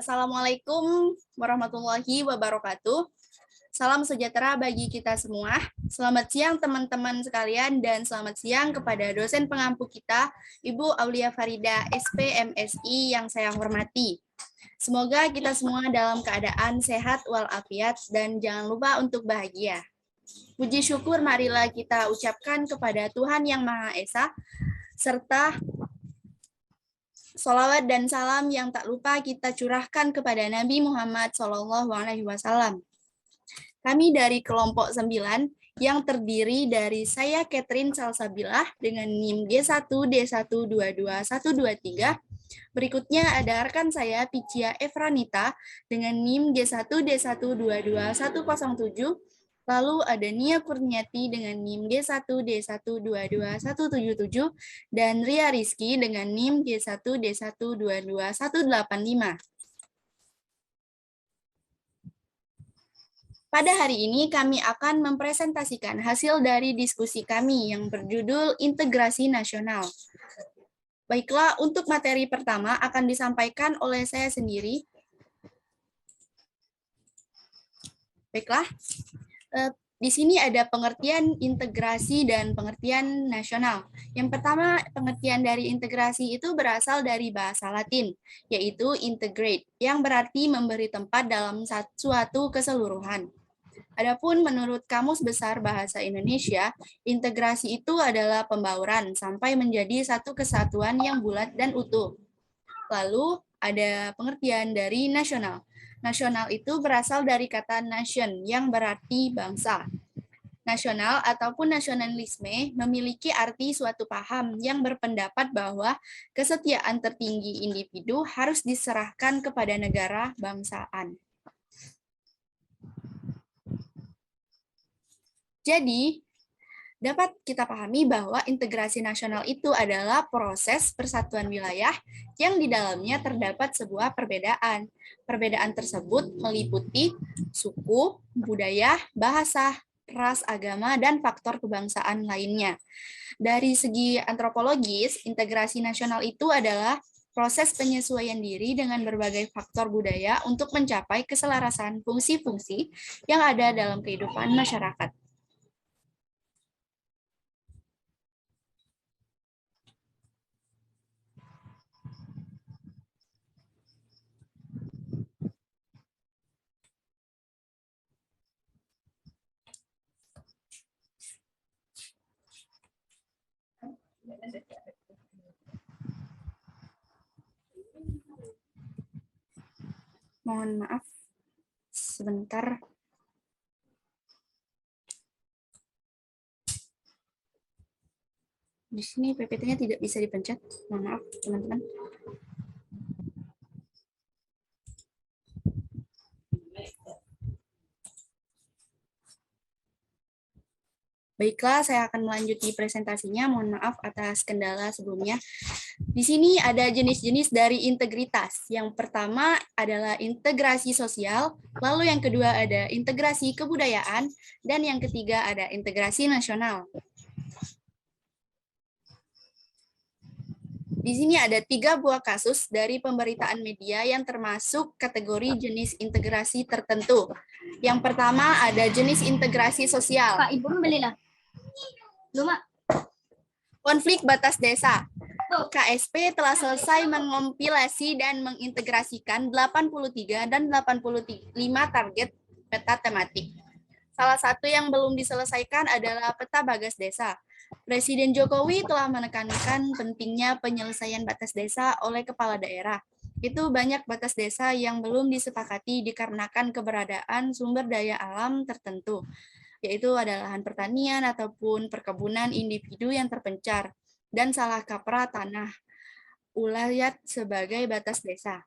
Assalamualaikum warahmatullahi wabarakatuh. Salam sejahtera bagi kita semua. Selamat siang teman-teman sekalian dan selamat siang kepada dosen pengampu kita, Ibu Aulia Farida, SPMSI yang saya hormati. Semoga kita semua dalam keadaan sehat walafiat dan jangan lupa untuk bahagia. Puji syukur marilah kita ucapkan kepada Tuhan Yang Maha Esa, serta sholawat dan salam yang tak lupa kita curahkan kepada Nabi Muhammad SAW. Kami dari kelompok 9 yang terdiri dari saya Catherine Salsabilah dengan NIM G1D1222123. Berikutnya ada rekan saya Picia Efranita dengan NIM G1D1222107. Lalu ada Nia Kurniati dengan NIM G1D1222177 dan Ria Rizky dengan NIM G1D1222185. Pada hari ini kami akan mempresentasikan hasil dari diskusi kami yang berjudul Integrasi Nasional. Baiklah, untuk materi pertama akan disampaikan oleh saya sendiri. Baiklah, di sini ada pengertian integrasi dan pengertian nasional. Yang pertama, pengertian dari integrasi itu berasal dari bahasa Latin, yaitu integrate, yang berarti memberi tempat dalam suatu keseluruhan. Adapun menurut Kamus Besar Bahasa Indonesia, integrasi itu adalah pembauran sampai menjadi satu kesatuan yang bulat dan utuh. Lalu ada pengertian dari nasional. Nasional itu berasal dari kata nation yang berarti bangsa. Nasional ataupun nasionalisme memiliki arti suatu paham yang berpendapat bahwa kesetiaan tertinggi individu harus diserahkan kepada negara bangsaan. Jadi, dapat kita pahami bahwa integrasi nasional itu adalah proses persatuan wilayah yang di dalamnya terdapat sebuah perbedaan. Perbedaan tersebut meliputi suku, budaya, bahasa, ras, agama, dan faktor kebangsaan lainnya. Dari segi antropologis, integrasi nasional itu adalah proses penyesuaian diri dengan berbagai faktor budaya untuk mencapai keselarasan fungsi-fungsi yang ada dalam kehidupan masyarakat. Mohon maaf, sebentar. Di sini PPT-nya tidak bisa dipencet. Mohon maaf, teman-teman. Baiklah, saya akan melanjuti presentasinya. Mohon maaf atas kendala sebelumnya. Di sini ada jenis-jenis dari integritas. Yang pertama adalah integrasi sosial, lalu yang kedua ada integrasi kebudayaan, dan yang ketiga ada integrasi nasional. Di sini ada 3 buah kasus dari pemberitaan media yang termasuk kategori jenis integrasi tertentu. Yang pertama ada jenis integrasi sosial. Pak, Ibu belilah. Konflik batas desa. KSP telah selesai mengompilasi dan mengintegrasikan 83 dan 85 target peta tematik. Salah satu yang belum diselesaikan adalah peta bagas desa. Presiden Jokowi telah menekankan pentingnya penyelesaian batas desa oleh kepala daerah. Itu banyak batas desa yang belum disepakati dikarenakan keberadaan sumber daya alam tertentu, yaitu ada lahan pertanian ataupun perkebunan individu yang terpencar, dan salah kaprah tanah ulayat sebagai batas desa.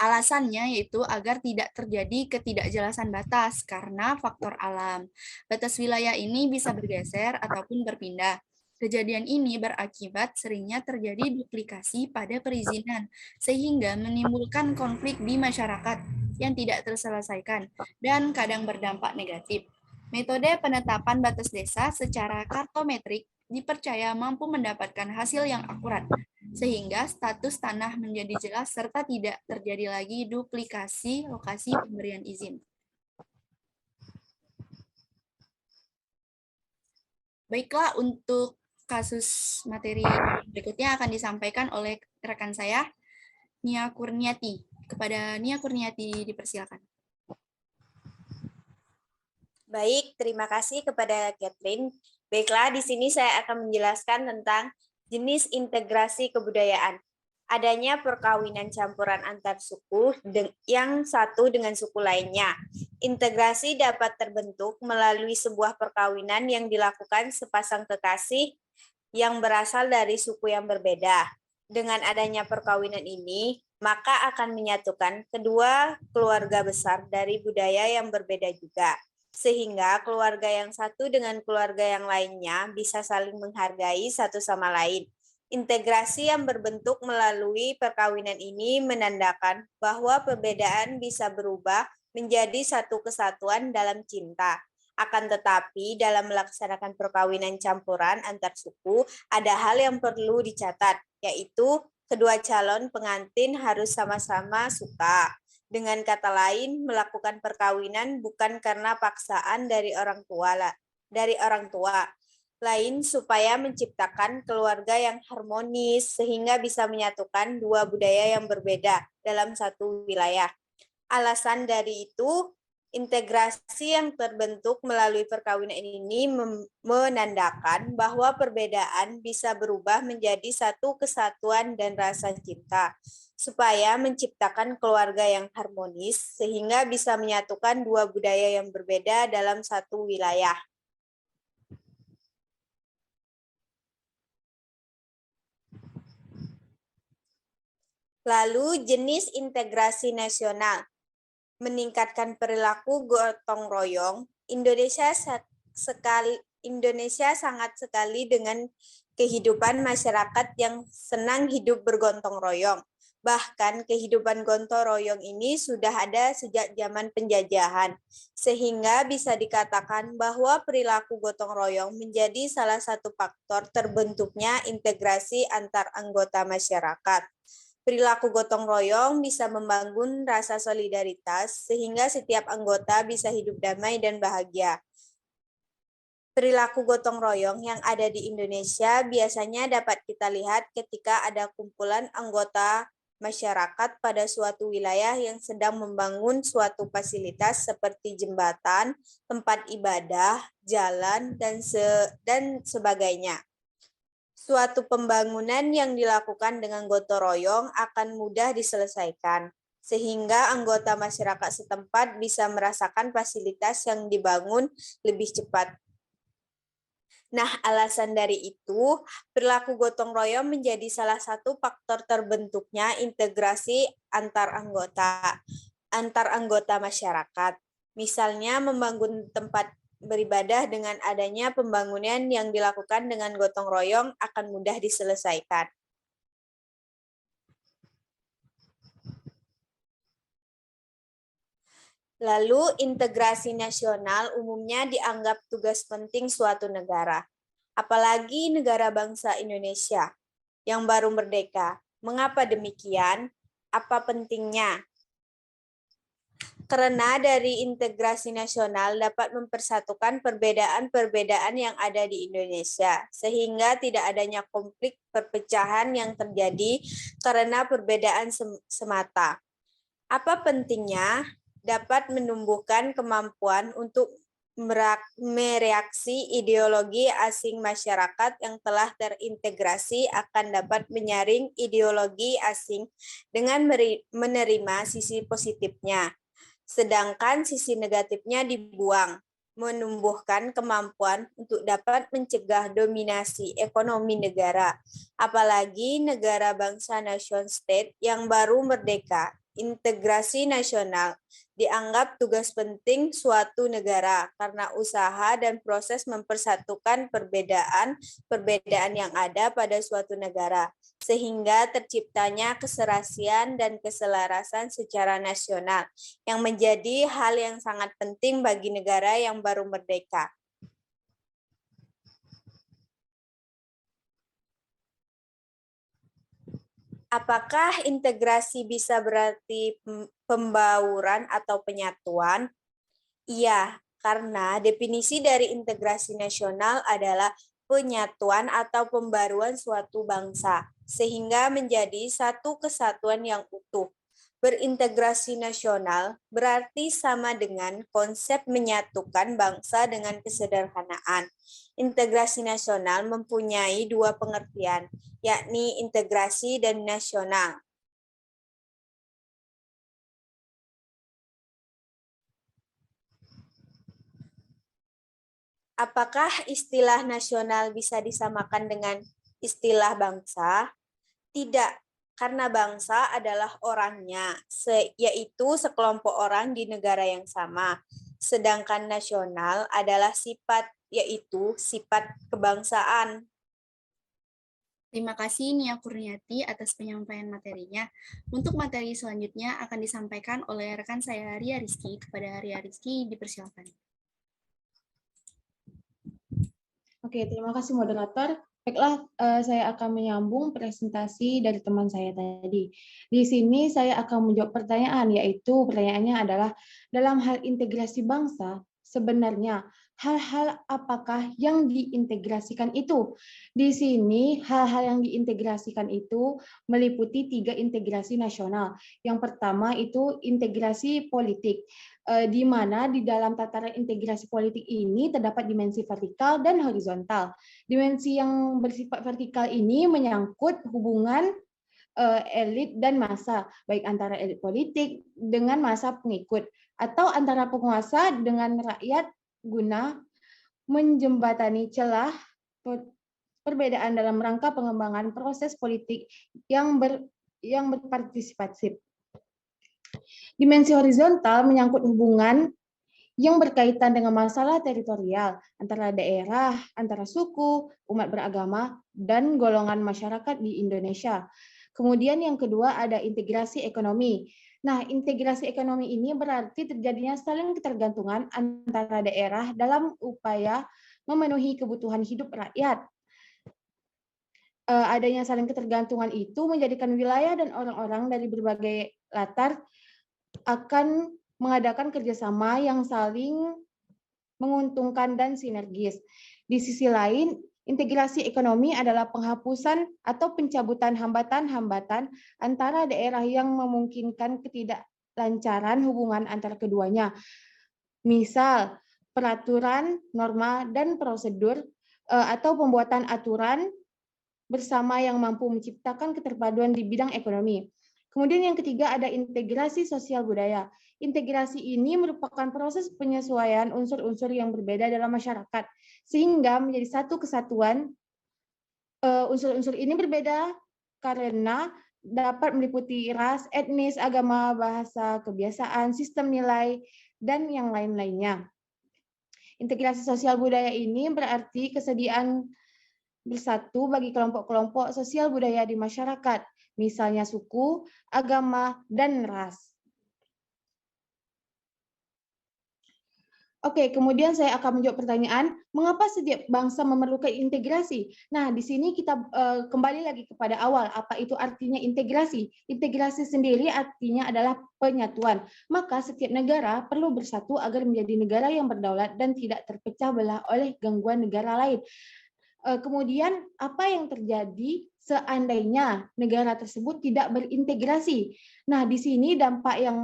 Alasannya yaitu agar tidak terjadi ketidakjelasan batas karena faktor alam. Batas wilayah ini bisa bergeser ataupun berpindah. Kejadian ini berakibat seringnya terjadi duplikasi pada perizinan, sehingga menimbulkan konflik di masyarakat yang tidak terselesaikan dan kadang berdampak negatif. Metode penetapan batas desa secara kartometrik dipercaya mampu mendapatkan hasil yang akurat, sehingga status tanah menjadi jelas serta tidak terjadi lagi duplikasi lokasi pemberian izin. Baiklah, untuk kasus materi berikutnya akan disampaikan oleh rekan saya, Nia Kurniati. Kepada Nia Kurniati dipersilakan. Baik, terima kasih kepada Catherine. Baiklah, di sini saya akan menjelaskan tentang jenis integrasi kebudayaan. Adanya perkawinan campuran antar suku yang satu dengan suku lainnya. Integrasi dapat terbentuk melalui sebuah perkawinan yang dilakukan sepasang kekasih yang berasal dari suku yang berbeda. Dengan adanya perkawinan ini, maka akan menyatukan kedua keluarga besar dari budaya yang berbeda juga, sehingga keluarga yang satu dengan keluarga yang lainnya bisa saling menghargai satu sama lain. Integrasi yang berbentuk melalui perkawinan ini menandakan bahwa perbedaan bisa berubah menjadi satu kesatuan dalam cinta. Akan tetapi, dalam melaksanakan perkawinan campuran antar suku, ada hal yang perlu dicatat, yaitu kedua calon pengantin harus sama-sama suka. Dengan kata lain, melakukan perkawinan bukan karena paksaan dari orang tua lain supaya menciptakan keluarga yang harmonis sehingga bisa menyatukan dua budaya yang berbeda dalam satu wilayah. Alasan dari itu, integrasi yang terbentuk melalui perkawinan ini menandakan bahwa perbedaan bisa berubah menjadi satu kesatuan dan rasa cinta, supaya menciptakan keluarga yang harmonis sehingga bisa menyatukan dua budaya yang berbeda dalam satu wilayah. Lalu jenis integrasi nasional. Meningkatkan perilaku gotong royong, Indonesia sangat sekali dengan kehidupan masyarakat yang senang hidup bergontong royong. Bahkan kehidupan gotong royong ini sudah ada sejak zaman penjajahan, sehingga bisa dikatakan bahwa perilaku gotong royong menjadi salah satu faktor terbentuknya integrasi antar anggota masyarakat. Perilaku gotong royong bisa membangun rasa solidaritas sehingga setiap anggota bisa hidup damai dan bahagia. Perilaku gotong royong yang ada di Indonesia biasanya dapat kita lihat ketika ada kumpulan anggota masyarakat pada suatu wilayah yang sedang membangun suatu fasilitas seperti jembatan, tempat ibadah, jalan, dan sebagainya. Suatu pembangunan yang dilakukan dengan gotong royong akan mudah diselesaikan, sehingga anggota masyarakat setempat bisa merasakan fasilitas yang dibangun lebih cepat. Nah, alasan dari itu, perilaku gotong royong menjadi salah satu faktor terbentuknya integrasi antar anggota masyarakat. Misalnya membangun tempat beribadah dengan adanya pembangunan yang dilakukan dengan gotong royong akan mudah diselesaikan. Lalu, integrasi nasional umumnya dianggap tugas penting suatu negara, apalagi negara bangsa Indonesia yang baru merdeka. Mengapa demikian? Apa pentingnya? Karena dari integrasi nasional dapat mempersatukan perbedaan-perbedaan yang ada di Indonesia, sehingga tidak adanya konflik perpecahan yang terjadi karena perbedaan semata. Apa pentingnya? Dapat menumbuhkan kemampuan untuk mereaksi ideologi asing masyarakat yang telah terintegrasi akan dapat menyaring ideologi asing dengan menerima sisi positifnya. Sedangkan sisi negatifnya dibuang, menumbuhkan kemampuan untuk dapat mencegah dominasi ekonomi negara, apalagi negara bangsa nation state yang baru merdeka. Integrasi nasional dianggap tugas penting suatu negara karena usaha dan proses mempersatukan perbedaan yang ada pada suatu negara, sehingga terciptanya keserasian dan keselarasan secara nasional yang menjadi hal yang sangat penting bagi negara yang baru merdeka. Apakah integrasi bisa berarti pembauran atau penyatuan? Iya, karena definisi dari integrasi nasional adalah penyatuan atau pembaruan suatu bangsa, sehingga menjadi satu kesatuan yang utuh. Berintegrasi nasional berarti sama dengan konsep menyatukan bangsa dengan kesederhanaan. Integrasi nasional mempunyai dua pengertian, yakni integrasi dan nasional. Apakah istilah nasional bisa disamakan dengan istilah bangsa? Tidak, karena bangsa adalah orangnya, yaitu sekelompok orang di negara yang sama. Sedangkan nasional adalah sifat, yaitu sifat kebangsaan. Terima kasih Nia Kurniati atas penyampaian materinya. Untuk materi selanjutnya akan disampaikan oleh rekan saya Ria Rizky. Kepada Ria Rizky dipersilakan. Oke, terima kasih moderator. Baiklah, saya akan menyambung presentasi dari teman saya tadi. Di sini saya akan menjawab pertanyaan, yaitu pertanyaannya adalah dalam hal integrasi bangsa, sebenarnya hal-hal apakah yang diintegrasikan itu? Di sini hal-hal yang diintegrasikan itu meliputi 3 integrasi nasional. Yang pertama itu integrasi politik, di mana di dalam tataran integrasi politik ini terdapat dimensi vertikal dan horizontal. Dimensi yang bersifat vertikal ini menyangkut hubungan elit dan massa, baik antara elit politik dengan massa pengikut, atau antara penguasa dengan rakyat guna menjembatani celah perbedaan dalam rangka pengembangan proses politik yang berpartisipatif. Dimensi horizontal menyangkut hubungan yang berkaitan dengan masalah teritorial antara daerah, antara suku, umat beragama, dan golongan masyarakat di Indonesia. Kemudian yang kedua ada integrasi ekonomi. Nah, integrasi ekonomi ini berarti terjadinya saling ketergantungan antara daerah dalam upaya memenuhi kebutuhan hidup rakyat. Adanya saling ketergantungan itu menjadikan wilayah dan orang-orang dari berbagai latar akan mengadakan kerjasama yang saling menguntungkan dan sinergis. Di sisi lain, integrasi ekonomi adalah penghapusan atau pencabutan hambatan-hambatan antara daerah yang memungkinkan ketidaklancaran hubungan antara keduanya. Misal, peraturan, norma, dan prosedur atau pembuatan aturan bersama yang mampu menciptakan keterpaduan di bidang ekonomi. Kemudian yang ketiga ada integrasi sosial budaya. Integrasi ini merupakan proses penyesuaian unsur-unsur yang berbeda dalam masyarakat sehingga menjadi satu kesatuan. Unsur-unsur ini berbeda karena dapat meliputi ras, etnis, agama, bahasa, kebiasaan, sistem nilai, dan yang lain-lainnya. Integrasi sosial budaya ini berarti kesediaan bersatu bagi kelompok-kelompok sosial budaya di masyarakat, misalnya suku, agama, dan ras. Oke, kemudian saya akan menjawab pertanyaan, mengapa setiap bangsa memerlukan integrasi? Nah, di sini kita kembali lagi kepada awal, apa itu artinya integrasi? Integrasi sendiri artinya adalah penyatuan. Maka setiap negara perlu bersatu agar menjadi negara yang berdaulat dan tidak terpecah belah oleh gangguan negara lain. Kemudian apa yang terjadi seandainya negara tersebut tidak berintegrasi? Nah, di sini dampak yang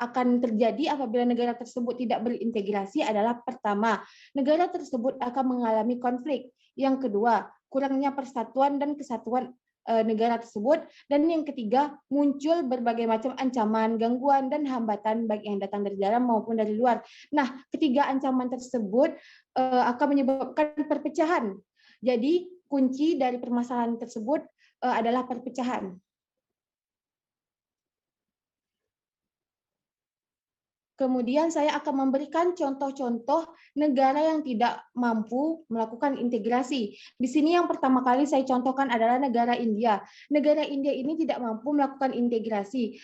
akan terjadi apabila negara tersebut tidak berintegrasi adalah pertama, negara tersebut akan mengalami konflik. Yang kedua, kurangnya persatuan dan kesatuan negara tersebut. Dan yang ketiga, muncul berbagai macam ancaman, gangguan, dan hambatan baik yang datang dari dalam maupun dari luar. Nah, ketiga ancaman tersebut akan menyebabkan perpecahan. Jadi kunci dari permasalahan tersebut adalah perpecahan. Kemudian saya akan memberikan contoh-contoh negara yang tidak mampu melakukan integrasi. Di sini yang pertama kali saya contohkan adalah negara India. Negara India ini tidak mampu melakukan integrasi.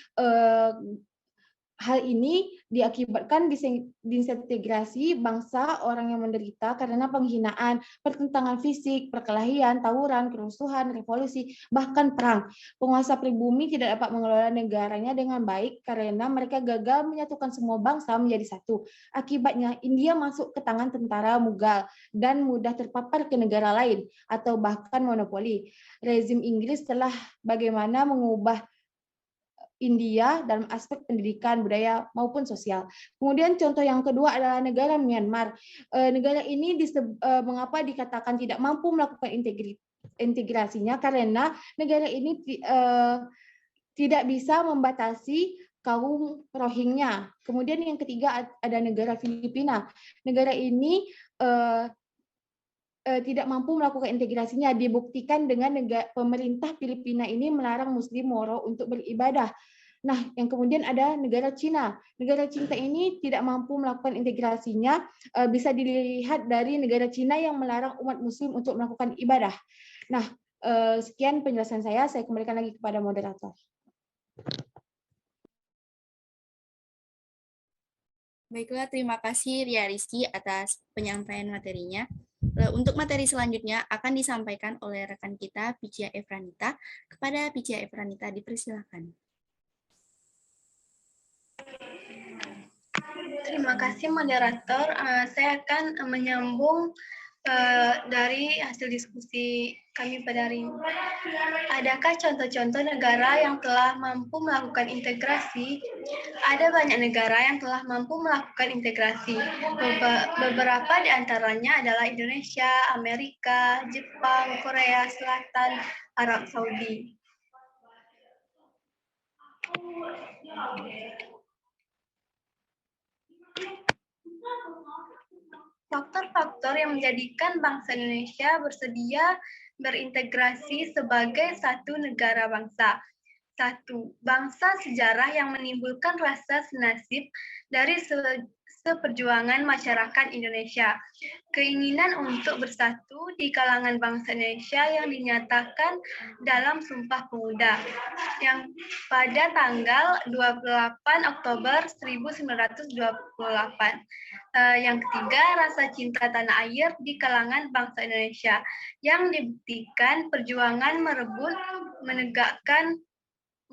Hal ini diakibatkan disintegrasi bangsa orang yang menderita karena penghinaan, pertentangan fisik, perkelahian, tawuran, kerusuhan, revolusi, bahkan perang. Penguasa pribumi tidak dapat mengelola negaranya dengan baik karena mereka gagal menyatukan semua bangsa menjadi satu. Akibatnya, India masuk ke tangan tentara Mughal dan mudah terpapar ke negara lain atau bahkan monopoli. Rezim Inggris telah bagaimana mengubah India dalam aspek pendidikan, budaya, maupun sosial. Kemudian contoh yang kedua adalah negara Myanmar. Negara ini mengapa dikatakan tidak mampu melakukan integrasinya karena negara ini tidak bisa membatasi kaum Rohingya. Kemudian yang ketiga ada negara Filipina. Negara ini tidak mampu melakukan integrasinya, dibuktikan dengan pemerintah Filipina ini melarang Muslim Moro untuk beribadah. Nah, yang kemudian ada negara Cina. Negara Cina ini tidak mampu melakukan integrasinya, bisa dilihat dari negara Cina yang melarang umat Muslim untuk melakukan ibadah. Nah, sekian penjelasan saya kembalikan lagi kepada moderator. Baiklah, terima kasih Ria Rizky atas penyampaian materinya. Untuk materi selanjutnya akan disampaikan oleh rekan kita, Picia Efranita. Kepada Picia Efranita, dipersilakan. Terima kasih moderator. Saya akan menyambung dari hasil diskusi kami pada hari ini. Adakah contoh-contoh negara yang telah mampu melakukan integrasi? Ada banyak negara yang telah mampu melakukan integrasi. Beberapa di antaranya adalah Indonesia, Amerika, Jepang, Korea Selatan, Arab Saudi. Faktor-faktor yang menjadikan bangsa Indonesia bersedia berintegrasi sebagai satu negara bangsa. 1. Bangsa sejarah yang menimbulkan rasa senasib dari seperjuangan masyarakat Indonesia. Keinginan untuk bersatu di kalangan bangsa Indonesia yang dinyatakan dalam Sumpah Pemuda yang pada tanggal 28 Oktober 1928. Yang ketiga, rasa cinta tanah air di kalangan bangsa Indonesia yang dibuktikan perjuangan merebut, menegakkan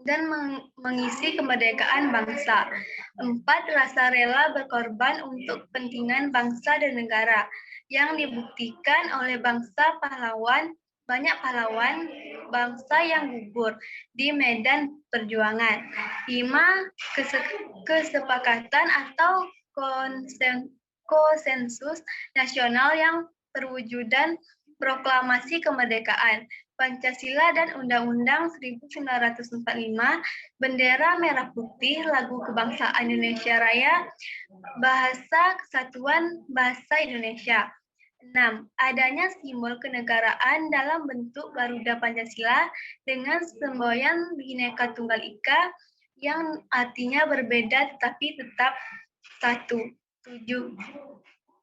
dan mengisi kemerdekaan bangsa. 4. Rasa rela berkorban untuk kepentingan bangsa dan negara yang dibuktikan oleh bangsa pahlawan, banyak pahlawan bangsa yang gugur di medan perjuangan. 5. Kesepakatan atau konsensus nasional yang perwujudan proklamasi kemerdekaan, Pancasila dan Undang-Undang 1945, bendera merah putih, lagu kebangsaan Indonesia Raya, bahasa kesatuan bahasa Indonesia. 6. Adanya simbol kenegaraan dalam bentuk Garuda Pancasila dengan semboyan Bhinneka Tunggal Ika yang artinya berbeda tetapi tetap satu. 7.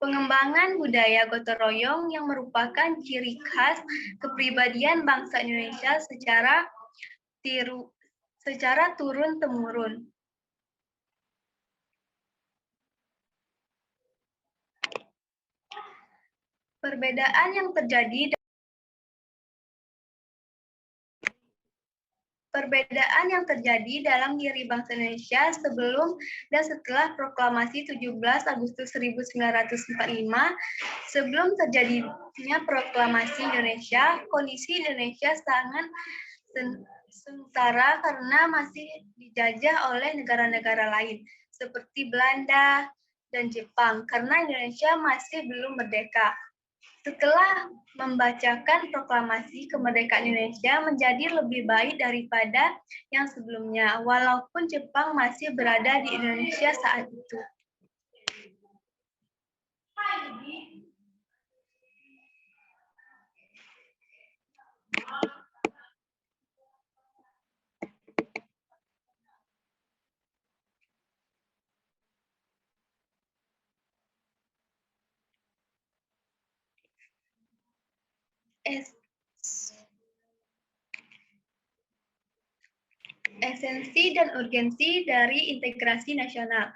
Pengembangan budaya gotong royong yang merupakan ciri khas kepribadian bangsa Indonesia secara turun-temurun. Perbedaan yang terjadi dalam diri bangsa Indonesia sebelum dan setelah proklamasi 17 Agustus 1945, sebelum terjadinya proklamasi Indonesia, kondisi Indonesia sangat sengsara karena masih dijajah oleh negara-negara lain seperti Belanda dan Jepang karena Indonesia masih belum merdeka. Setelah membacakan proklamasi kemerdekaan Indonesia menjadi lebih baik daripada yang sebelumnya, walaupun Jepang masih berada di Indonesia saat itu. Esensi dan urgensi dari integrasi nasional.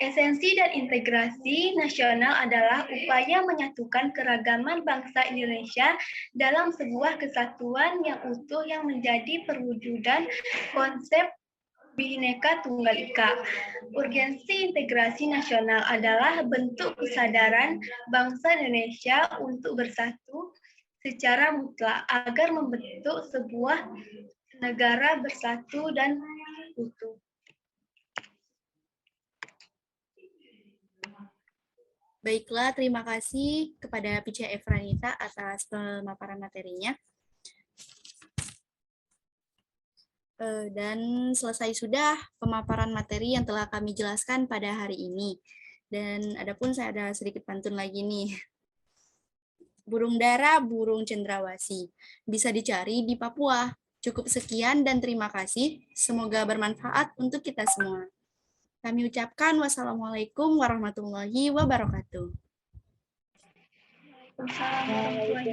Esensi dan integrasi nasional adalah upaya menyatukan keragaman bangsa Indonesia dalam sebuah kesatuan yang utuh yang menjadi perwujudan konsep Bhinneka Tunggal Ika. Urgensi integrasi nasional adalah bentuk kesadaran bangsa Indonesia untuk bersatu secara mutlak agar membentuk sebuah negara bersatu dan utuh. Baiklah, terima kasih kepada Pica Efranita atas pemaparan materinya. Dan selesai sudah pemaparan materi yang telah kami jelaskan pada hari ini. Dan adapun saya ada sedikit pantun lagi nih. Burung dara, burung cendrawasih. Bisa dicari di Papua. Cukup sekian dan terima kasih. Semoga bermanfaat untuk kita semua. Kami ucapkan wassalamualaikum warahmatullahi wabarakatuh. Waalaikumsalam warahmatullahi wabarakatuh.